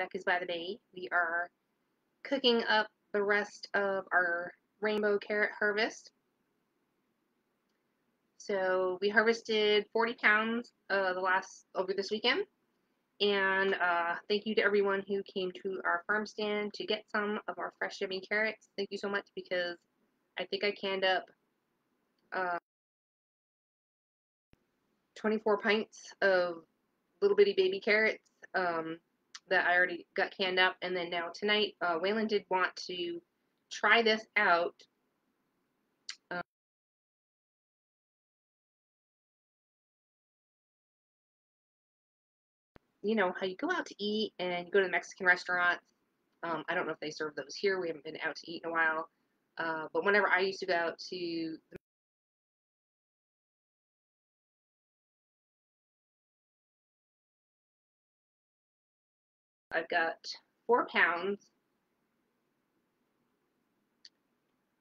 Becca's by the Bay. We are cooking up the rest of our rainbow carrot harvest. So we harvested 40 pounds over this weekend, and thank you to everyone who came to our farm stand to get some of our fresh yummy carrots. Thank you so much, because I think I canned up 24 pints of little bitty baby carrots that I already got canned up. And then now tonight, Wayland did want to try this out. You know how you go out to eat and you go to the Mexican restaurants. I don't know if they serve those here. We haven't been out to eat in a while. But whenever I used to go out to I've got 4 pounds.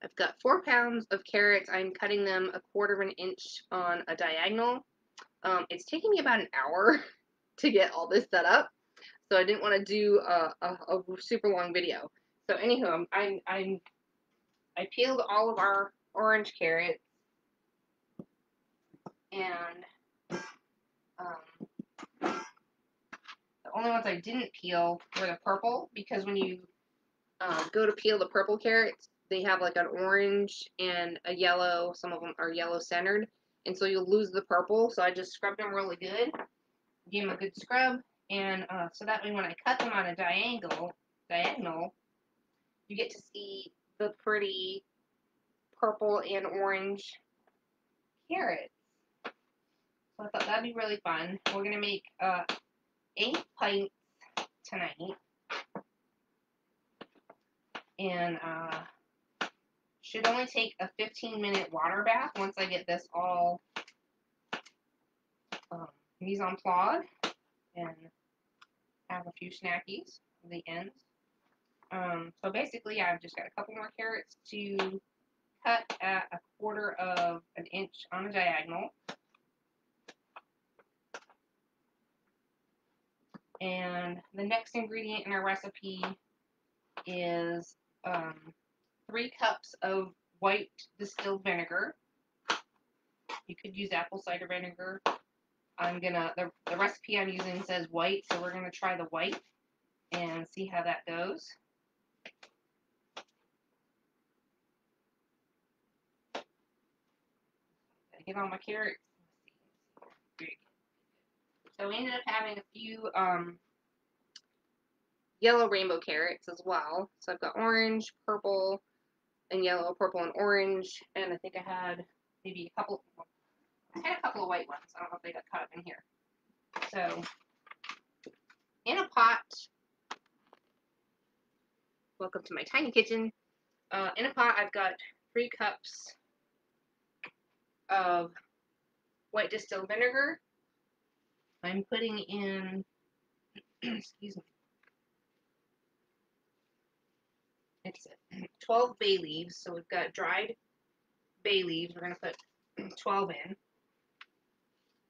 I've got 4 pounds of carrots. I'm cutting them 1/4 of an inch on a diagonal. It's taking me about an hour to get all this set up, so I didn't want to do a super long video. So anywho, I peeled all of our orange carrots, and the only ones I didn't peel were the purple, because when you go to peel the purple carrots, they have like an orange and a yellow. Some of them are yellow centered, and so you'll lose the purple. So I just scrubbed them really good, gave them a good scrub, and so that way when I cut them on a diagonal, you get to see the pretty purple and orange carrots. So I thought that'd be really fun. We're gonna make 8 pints tonight, and should only take a 15-minute water bath once I get this all mise en place and have a few snackies on the ends. So basically, I've just got a couple more carrots to cut at 1/4 of an inch on a diagonal. And the next ingredient in our recipe is 3 cups of white distilled vinegar. You could use apple cider vinegar. The recipe I'm using says white, so we're gonna try the white and see how that goes. I get all my carrots. So we ended up having a few yellow rainbow carrots as well. So I've got orange, purple, and yellow, purple, and orange, and I think I had maybe a couple. I had a couple of white ones. I don't know if they got cut up in here. So in a pot, welcome to my tiny kitchen. In a pot, I've got 3 cups of white distilled vinegar. I'm putting in, excuse me, it's 12 bay leaves. So we've got dried bay leaves. We're going to put 12 in.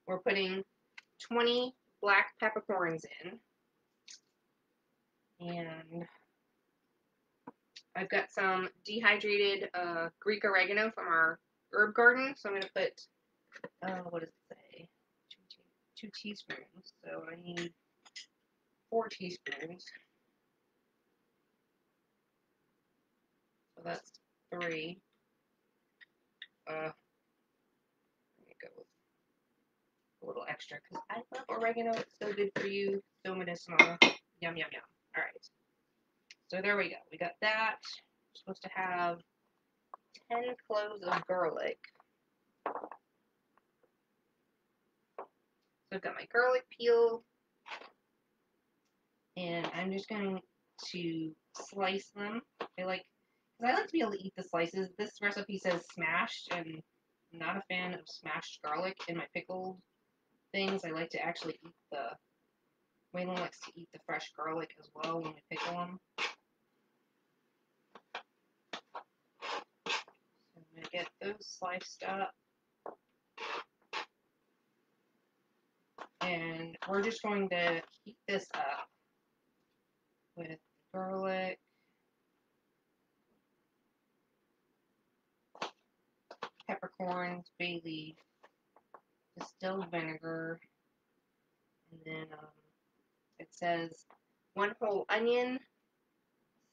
We're putting 20 black peppercorns in. And I've got some dehydrated Greek oregano from our herb garden. So I'm going to put, what does it say? 2 teaspoons. So I need 4 teaspoons. So that's 3. Let me go with a little extra, because I love oregano. It's so good for you. So medicinal. Yum, yum, yum. Alright. So there we go. We got that. We're supposed to have 10 cloves of garlic. So I've got my garlic peeled, and I'm just going to slice them. I like to be able to eat the slices. This recipe says smashed, and I'm not a fan of smashed garlic in my pickled things. I like to actually eat Wayland likes to eat the fresh garlic as well when we pickle them. So I'm going to get those sliced up. And we're just going to heat this up garlic, peppercorns, bay leaf, distilled vinegar, and then it says 1 whole onion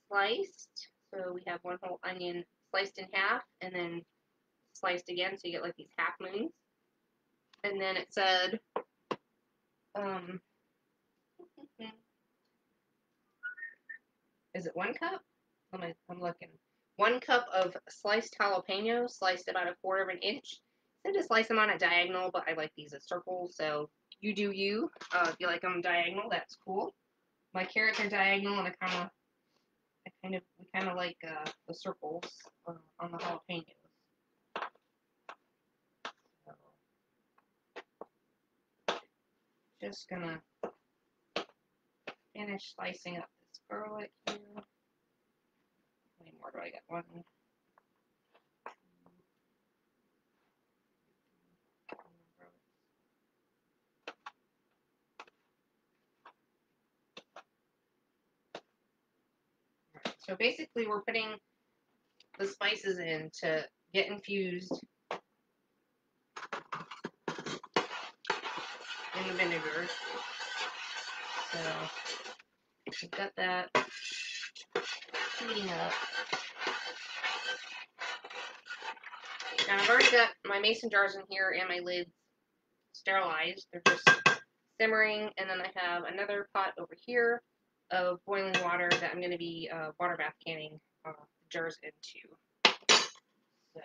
sliced. So we have 1 whole onion sliced in half and then sliced again, so you get like these half moons. And then it said, is it 1 cup? I'm looking. 1 cup of sliced jalapenos, sliced about 1/4 of an inch. I said to slice them on a diagonal, but I like these as circles, so you do you. If you like them diagonal, that's cool. My carrots are diagonal, and we kind of like the circles on the jalapenos. So, just gonna finish slicing up this garlic here. How many more do I get? 1, 2, 3. So basically, we're putting the spices in to get infused in the vinegar. So I've got that heating up. Now I've already got my mason jars in here and my lids sterilized. They're just simmering, and then I have another pot over here of boiling water that I'm going to be water bath canning the jars into. So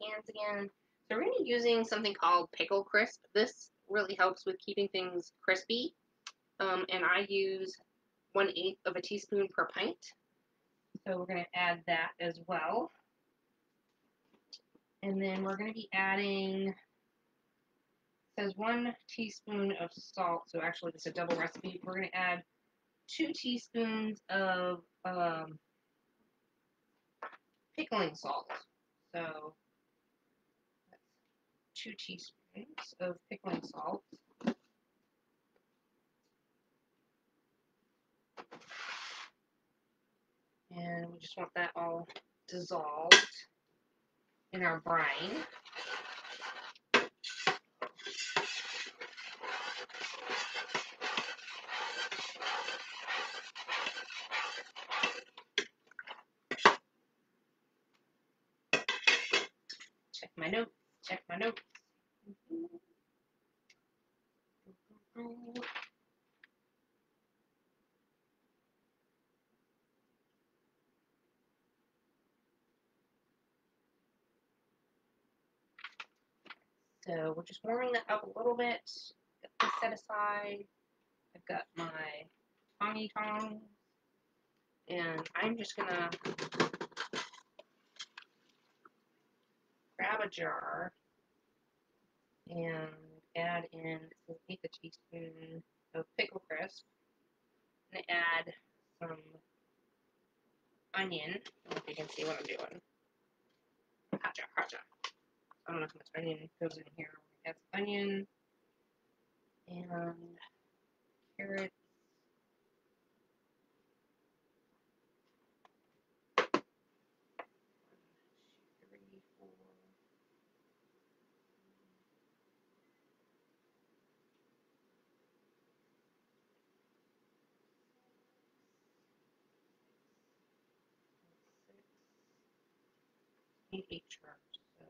hands again. So we're going to be using something called Pickle Crisp. This really helps with keeping things crispy. And I use 1/8 of a teaspoon per pint. So we're going to add that as well. And then we're going to be adding, it says 1 teaspoon of salt. So actually this is a double recipe. We're going to add 2 teaspoons of pickling salt. So that's 2 teaspoons of pickling salt. And we just want that all dissolved in our brine. Check my notes. Check my notes. So we're just warming that up a little bit. Get this set aside. I've got my tongy tongs, and I'm just gonna grab a jar and add in 1/8 teaspoon of pickle crisp. I'm gonna add some onion. I don't know if you can see what I'm doing. Hotcha, hotcha. I don't know how much onion goes in here. Add some onion and carrots. 3, 4, 8 sharps. So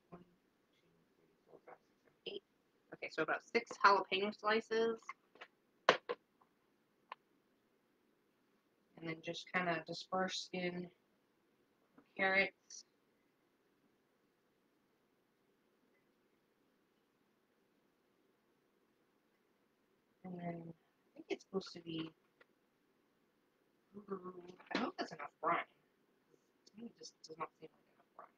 1, 2, 3, 4, 5, 6, 7, 8. Okay, so about 6 jalapeno slices. And then just kind of disperse in carrots. And then I think it's supposed to be, I hope that's enough brine. To me, it just does not seem like enough brine.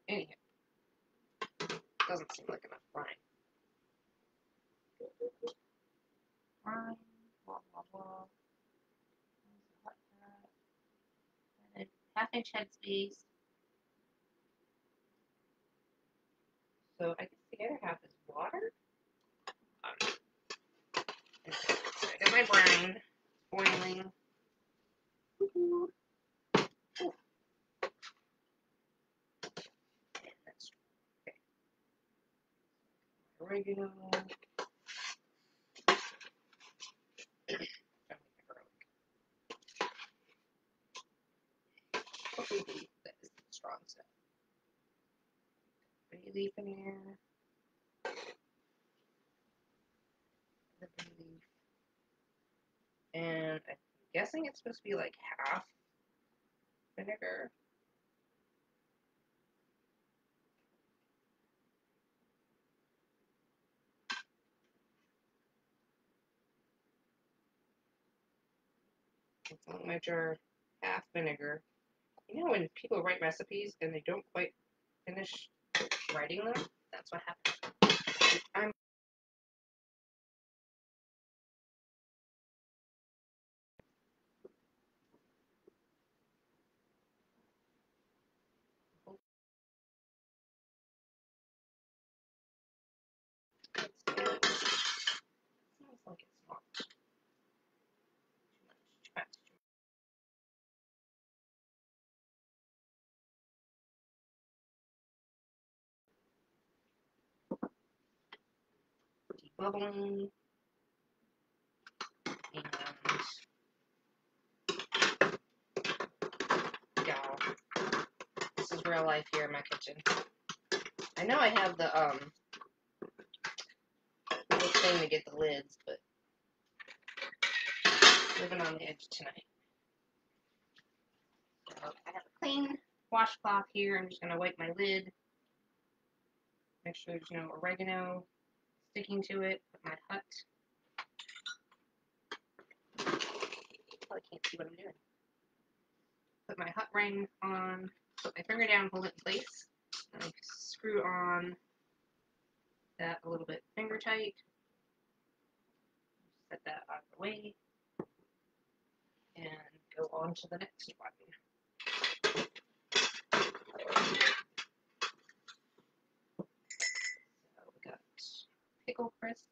Anyhow, doesn't seem like enough brine. Brine, blah, blah, blah. And 1/2 1/2 inch headspace. So I guess the other half is water. Okay, so I got my brine boiling. Woohoo. Ooh. And that's okay. Oregano. Hopefully that is strong stuff. Bay leaf in here. The bay leaf. And I'm guessing it's supposed to be like half vinegar. It's on my jar, half vinegar. You know when people write recipes and they don't quite finish writing them? That's what happens. I'm Seems like it's not too much. Debubbling. And y'all, this is real life here in my kitchen. I know I have the little thing to get the lids, but living on the edge tonight. So I have a clean washcloth here. I'm just gonna wipe my lid. Make sure there's no oregano sticking to it. Put my hut. Probably can't see what I'm doing. Put my hut ring on. Put my finger down, hold it in place. And I screw on that a little bit finger tight. Set that out of the way. And go on to the next one. So we got pickle crisp.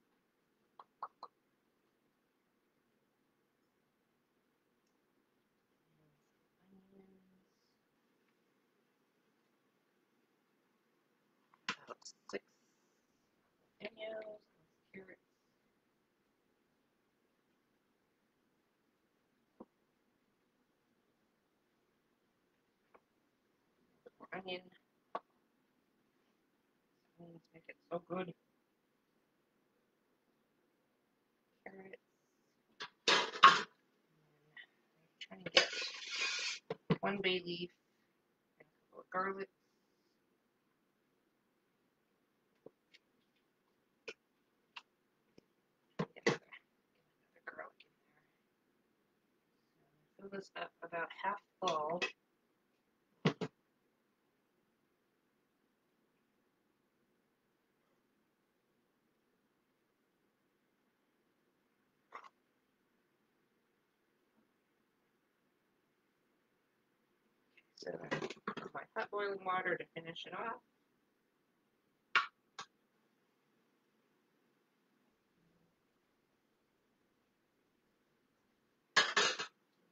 About 6 jalapenos, carrots. More onion. Onions make it so good. Carrots. And I'm trying to get 1 bay leaf and a couple of garlic. Get another garlic in there. So fill this up about half full. So my hot boiling water to finish it off.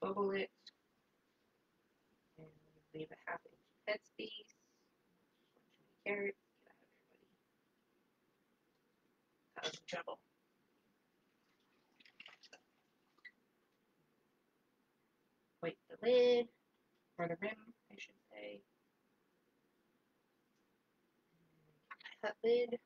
Bubble it. And leave a 1/2 inch headspace. Carrots. Get out of trouble. Wipe the lid, or the rim, I should say. Cut lid.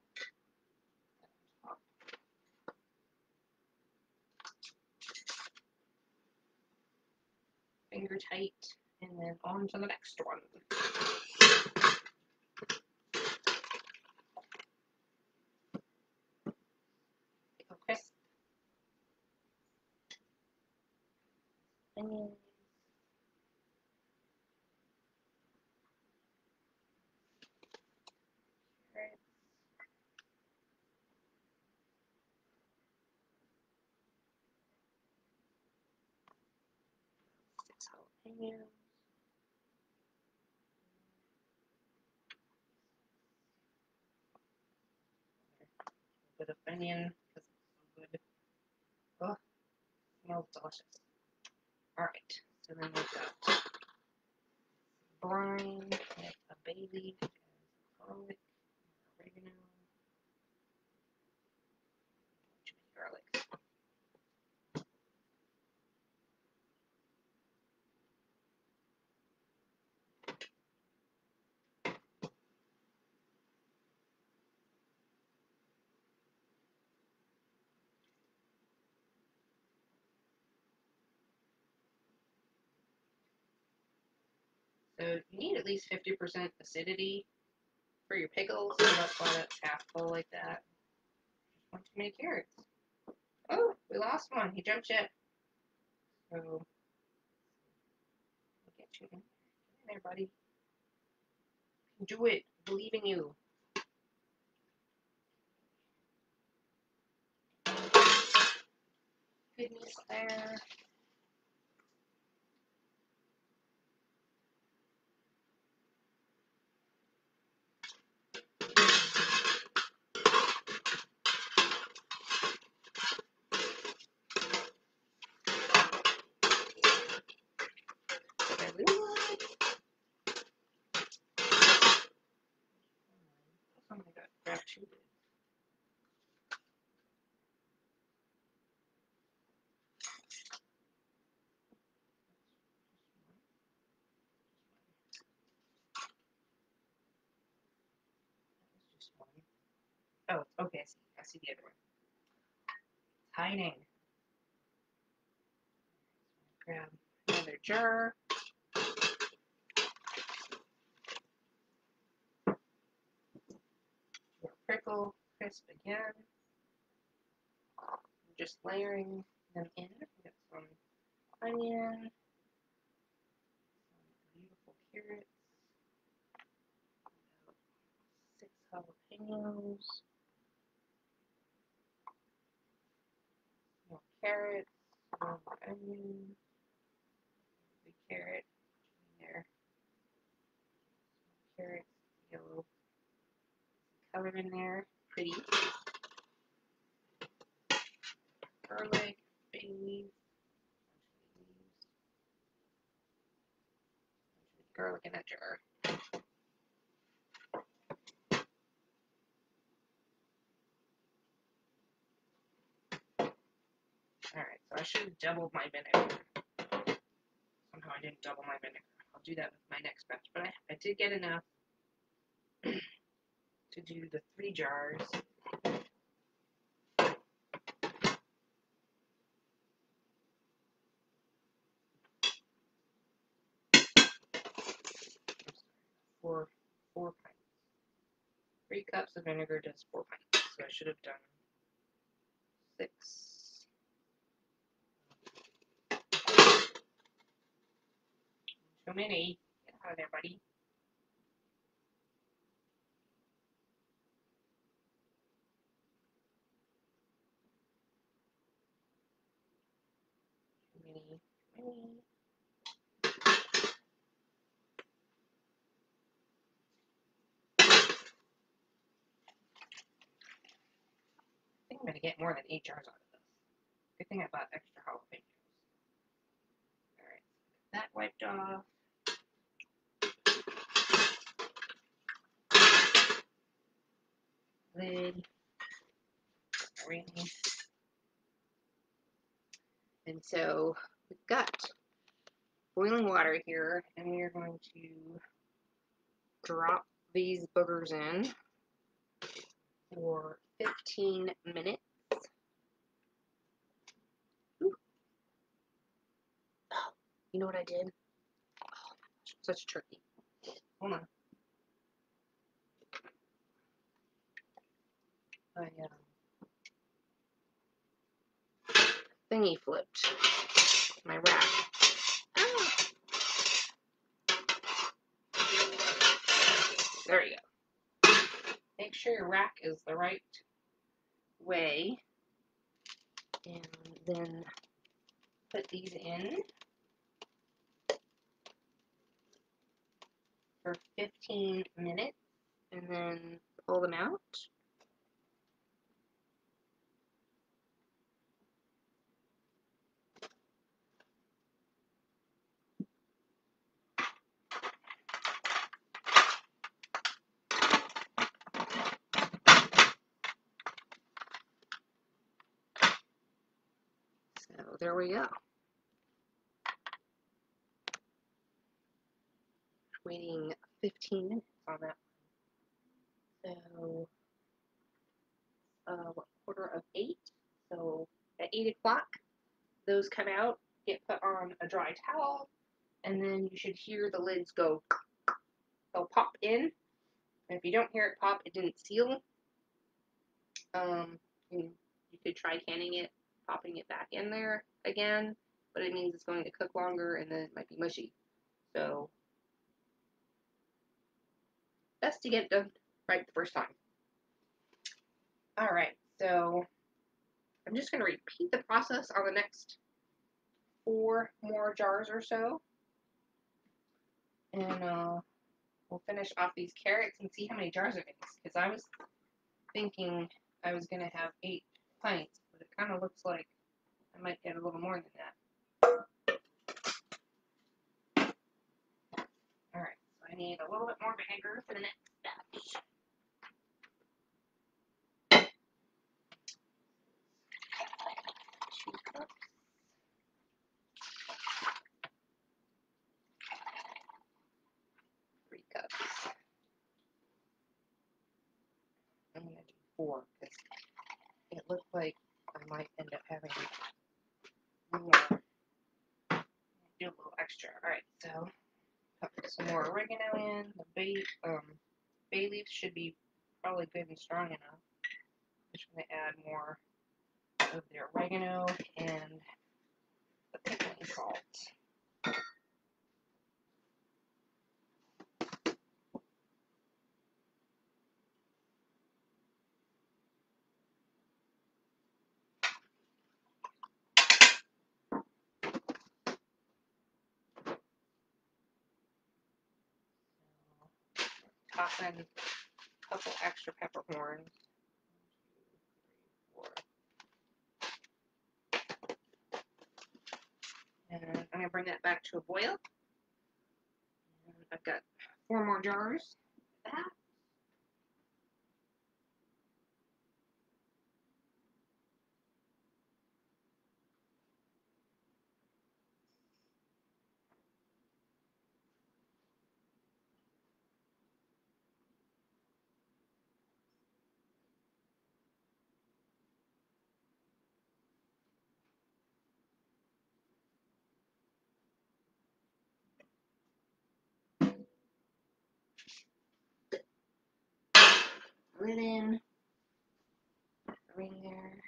Finger tight, and then on to the next one. Pickle crisp. Onions. Carrots. 6 jalapenos. bit of onion because it's so good. Oh, smells delicious. Alright, so then we've got brine with a bay leaf and garlic, oregano, too many garlics. So you need at least 50% acidity for your pickles, so that's why that's half full like that. Just want too many carrots. Oh, we lost one. He jumped ship. So we'll get you in there, buddy. You can do it. I believe in you. Goodness there. Somebody got grabbed two. Just one. Oh, okay. I see the other one. It's hiding. Grab another jar. More pickle crisp again. Just layering them in. We got some onion, some beautiful carrots, about 6 jalapenos, more carrots, more onion, big carrot in there, more carrots, yellow color in there, pretty. Garlic, bay leaf, garlic in that jar. Alright, so I should have doubled my vinegar. Somehow I didn't double my vinegar. I'll do that with my next batch, but I did get enough to do the 3 jars. Four pints. 3 cups of vinegar does 4 pints, so I should have done 6. Too many. Get out of there, buddy. Too many. Too many. I think I'm going to get more than 8 jars out of this. Good thing I bought extra jalapenos. Alright, that wiped off. Lid. Ring. And so we've got boiling water here, and we are going to drop these boogers in for 15 minutes. Ooh. Oh, you know what I did? Oh, such a turkey. Hold on. I thingy flipped my rack. Ah. There you go. Make sure your rack is the right way, and then put these in for 15 minutes, and then pull them out. there we go. Waiting 15 minutes on that one. So, what, 7:45? So, at 8 o'clock, those come out, get put on a dry towel, and then you should hear the lids go, they'll pop in. And if you don't hear it pop, it didn't seal. You could try canning it, popping it back in there again, but it means it's going to cook longer and then it might be mushy. So, best to get it done right the first time. Alright, so I'm just going to repeat the process on the next 4 more jars or so. And we'll finish off these carrots and see how many jars it makes. Because I was thinking I was going to have 8 pints, but it kind of looks like I might get a little more than that. Alright, so I need a little bit more vinegar for the next batch. 2 cups. I'm going to do 4 because it looks like I might end up having more. Do a little extra. Alright, so put some more oregano in. The bay leaves should be probably good and strong enough. I'm just going to add more of the oregano and the pickling salt. Toss in a couple extra peppercorns. 1, 2, 3, 4. And I'm going to bring that back to a boil. And I've got 4 more jars. That. Lid in. Right there.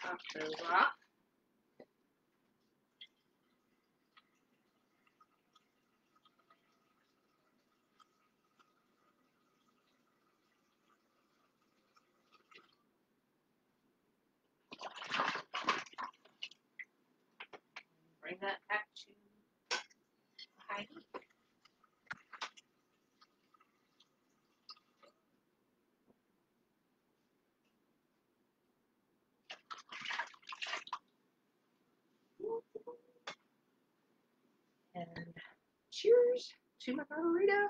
Top those off. Bring that back to high heat. cheers to my margarita,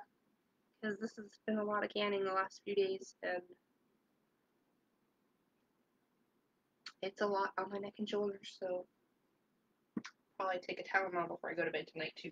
because this has been a lot of canning the last few days, and it's a lot on my neck and shoulders, so probably take a Tylenol before I go to bed tonight, too.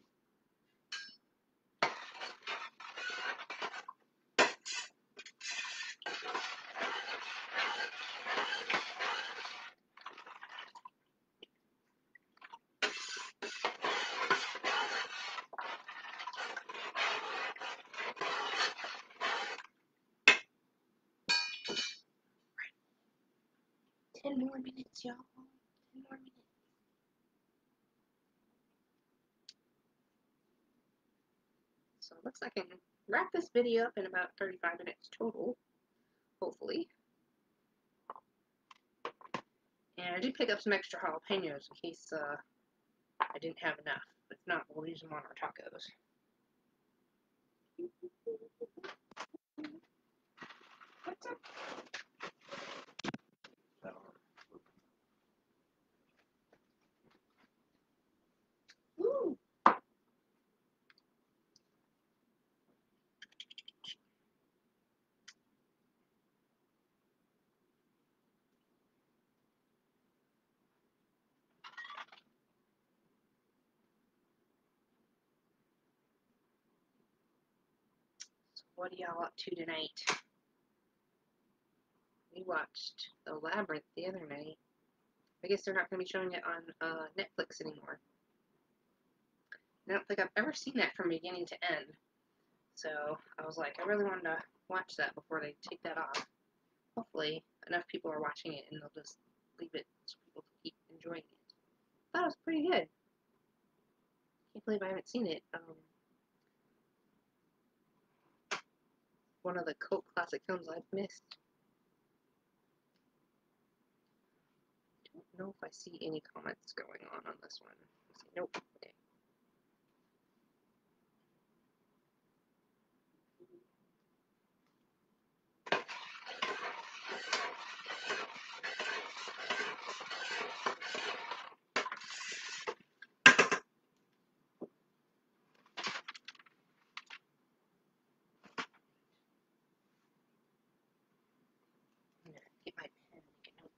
Right. 10 more minutes, y'all. 10 more minutes. So it looks like I can wrap this video up in about 35 minutes total, hopefully. And I did pick up some extra jalapenos in case I didn't have enough. If not, we'll use them on our tacos. What's up? Woo! So what are y'all up to tonight? We watched The Labyrinth the other night. I guess they're not going to be showing it on Netflix anymore. I don't think I've ever seen that from beginning to end. So I was like, I really wanted to watch that before they take that off. Hopefully enough people are watching it and they'll just leave it so people can keep enjoying it. I thought it was pretty good. Can't believe I haven't seen it. One of the cult classic films I've missed. I don't know if I see any comments going on this one. Let's see. Nope. Okay. I'm gonna get my pen and make a note.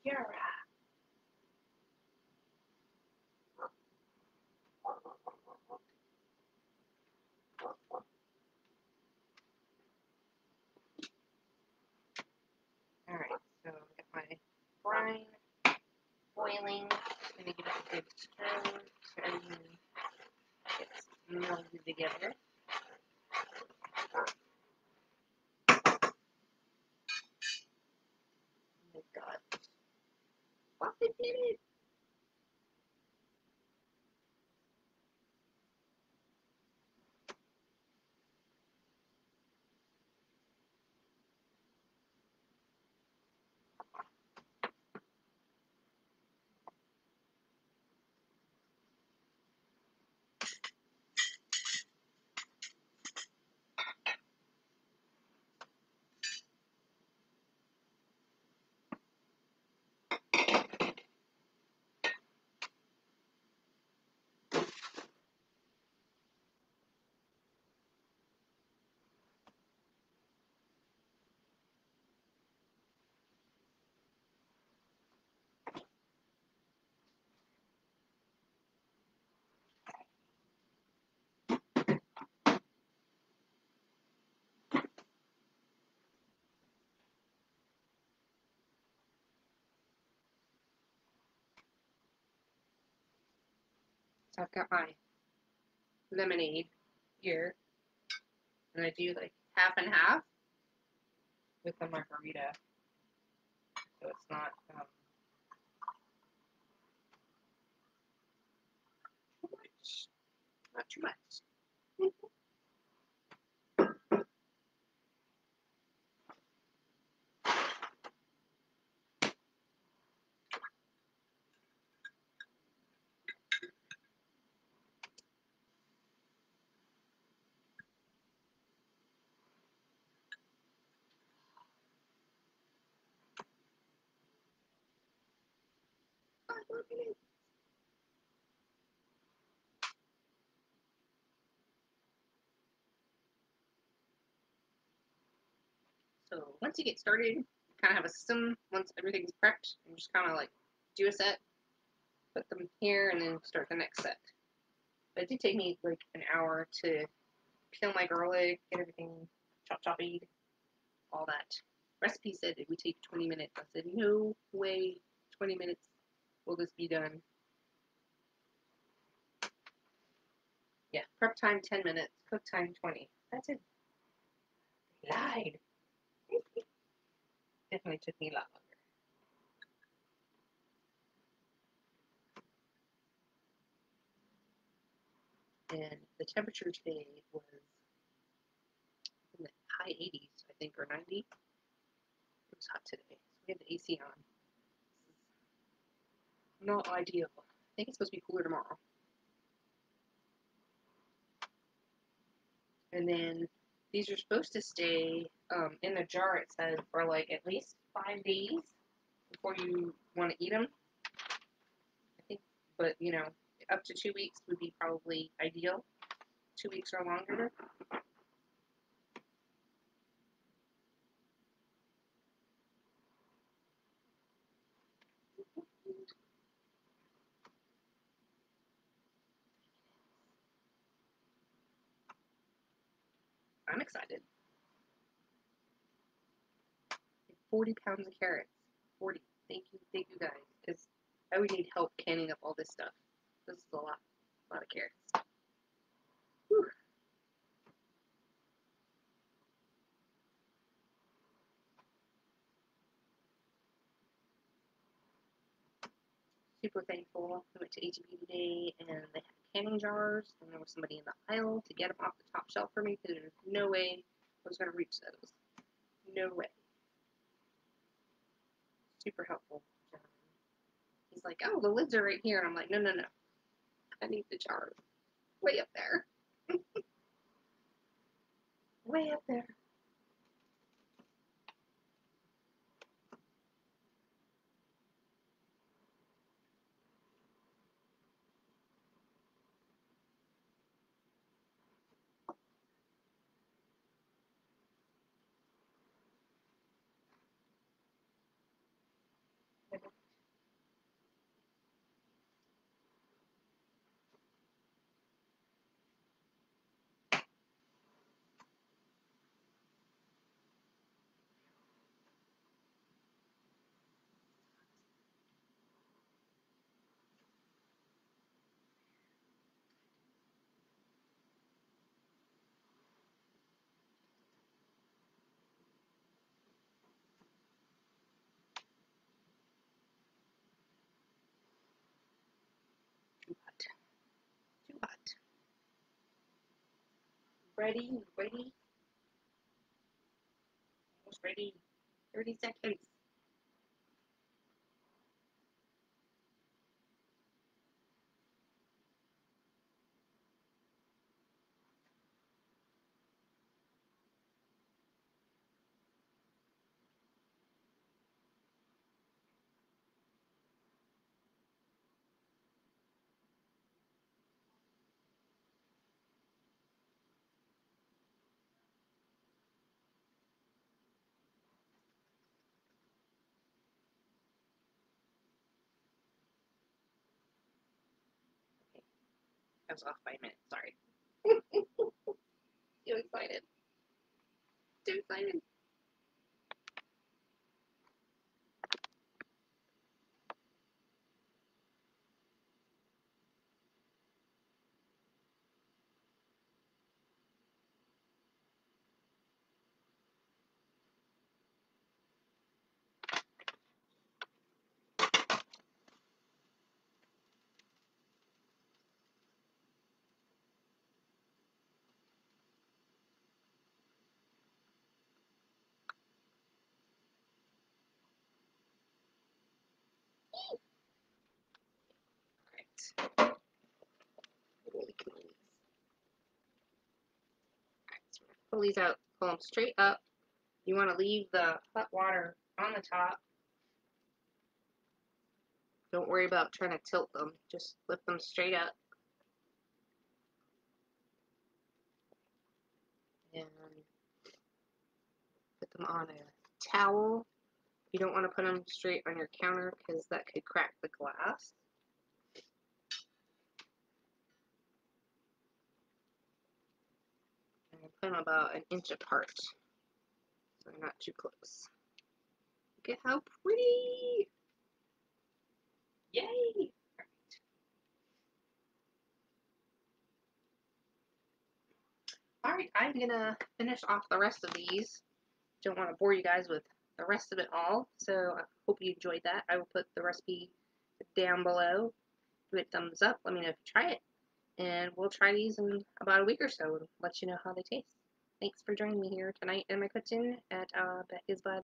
You're right. Alright, so I got my brine boiling. I'm going to give it a good stir so everything gets melded together. Oh my god. 5 minutes! I've got my lemonade here, and I do like half and half with the margarita, so it's not too much, not too much. So once you get started, you kind of have a system. Once everything's prepped, you just kind of like do a set, put them here, and then start the next set. But it did take me like an hour to peel my garlic, get everything chopped, all that. Recipe said it would take 20 minutes. I said, no way, 20 minutes will this be done. Yeah, prep time 10 minutes, cook time 20. That's it. They lied. Definitely took me a lot longer. And the temperature today was in the high 80s, I think, or 90. It was hot today. So we had the AC on. Not ideal. I think it's supposed to be cooler tomorrow. And then these are supposed to stay in the jar, it says, for like at least 5 days before you want to eat them. I think, but you know, up to 2 weeks would be probably ideal. 2 weeks or longer. I'm excited. 40 pounds of carrots. 40. Thank you guys. Because I would need help canning up all this stuff. This is a lot of carrots. Whew. Super thankful. I went to H-E-B today, and they had canning jars, and there was somebody in the aisle to get them off the top shelf for me, because there's no way I was going to reach those. No way. Super helpful. He's like, oh, the lids are right here, and I'm like, no. I need the jars. Way up there. Way up there. Too hot. Too hot. Ready? Almost ready. 30 seconds. I was off by a minute. Sorry. Too excited. Too excited. Holy cannolis. So pull these out, pull them straight up. You want to leave the hot water on the top. Don't worry about trying to tilt them. Just lift them straight up. And put them on a towel. You don't want to put them straight on your counter because that could crack the glass. And put them about an inch apart, so they're not too close. Look at how pretty! Yay! Alright, I'm gonna finish off the rest of these. Don't want to bore you guys with the rest of it all, so I hope you enjoyed that. I will put the recipe down below. Give it a thumbs up. Let me know if you try it. And we'll try these in about a week or so and let you know how they taste. Thanks for joining me here tonight in my kitchen at Beccas by